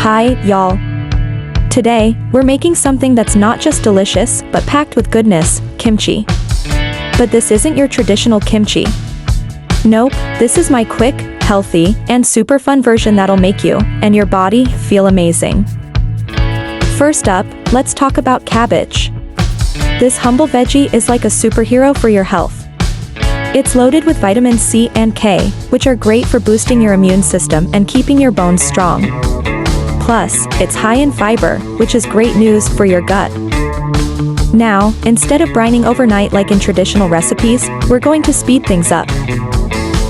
Hi, y'all. Today, we're making something that's not just delicious, but packed with goodness, kimchi. But this isn't your traditional kimchi. Nope, this is my quick, healthy, and super fun version that'll make you, and your body, feel amazing. First up, let's talk about cabbage. This humble veggie is like a superhero for your health. It's loaded with vitamin C and K, which are great for boosting your immune system and keeping your bones strong. Plus, it's high in fiber, which is great news for your gut. Now, instead of brining overnight like in traditional recipes, we're going to speed things up.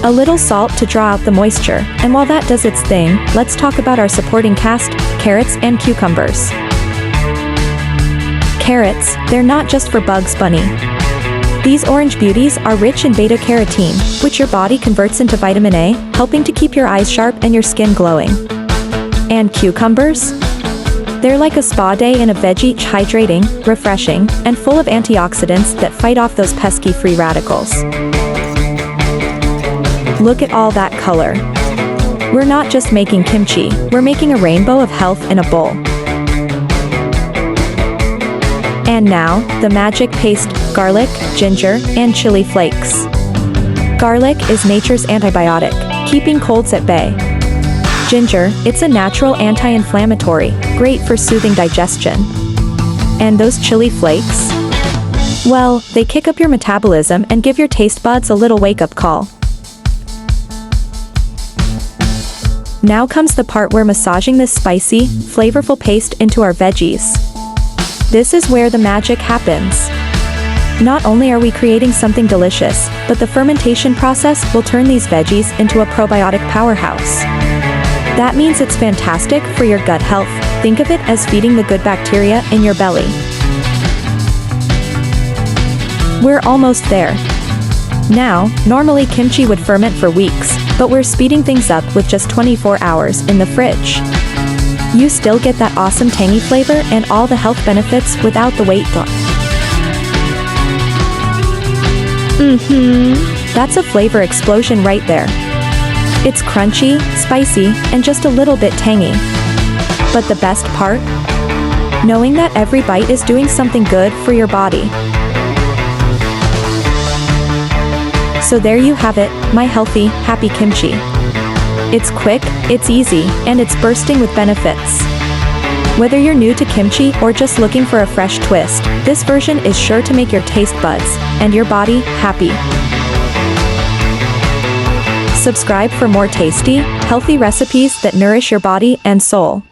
A little salt to draw out the moisture, and while that does its thing, let's talk about our supporting cast, carrots and cucumbers. Carrots, they're not just for Bugs Bunny. These orange beauties are rich in beta-carotene, which your body converts into vitamin A, helping to keep your eyes sharp and your skin glowing. And cucumbers? They're like a spa day in a veggie, hydrating, refreshing, and full of antioxidants that fight off those pesky free radicals. Look at all that color. We're not just making kimchi, we're making a rainbow of health in a bowl. And now, the magic paste, garlic, ginger, and chili flakes. Garlic is nature's antibiotic, keeping colds at bay. Ginger, it's a natural anti-inflammatory, great for soothing digestion. And those chili flakes? Well, they kick up your metabolism and give your taste buds a little wake-up call. Now comes the part where massaging this spicy, flavorful paste into our veggies. This is where the magic happens. Not only are we creating something delicious, but the fermentation process will turn these veggies into a probiotic powerhouse. That means it's fantastic for your gut health. Think of it as feeding the good bacteria in your belly. We're almost there. Now, normally kimchi would ferment for weeks, but we're speeding things up with just 24 hours in the fridge. You still get that awesome tangy flavor and all the health benefits without the wait time. That's a flavor explosion right there. It's crunchy, spicy, and just a little bit tangy. But the best part? Knowing that every bite is doing something good for your body. So there you have it, my healthy, happy kimchi. It's quick, it's easy, and it's bursting with benefits. Whether you're new to kimchi or just looking for a fresh twist, this version is sure to make your taste buds and your body happy. Subscribe for more tasty, healthy recipes that nourish your body and soul.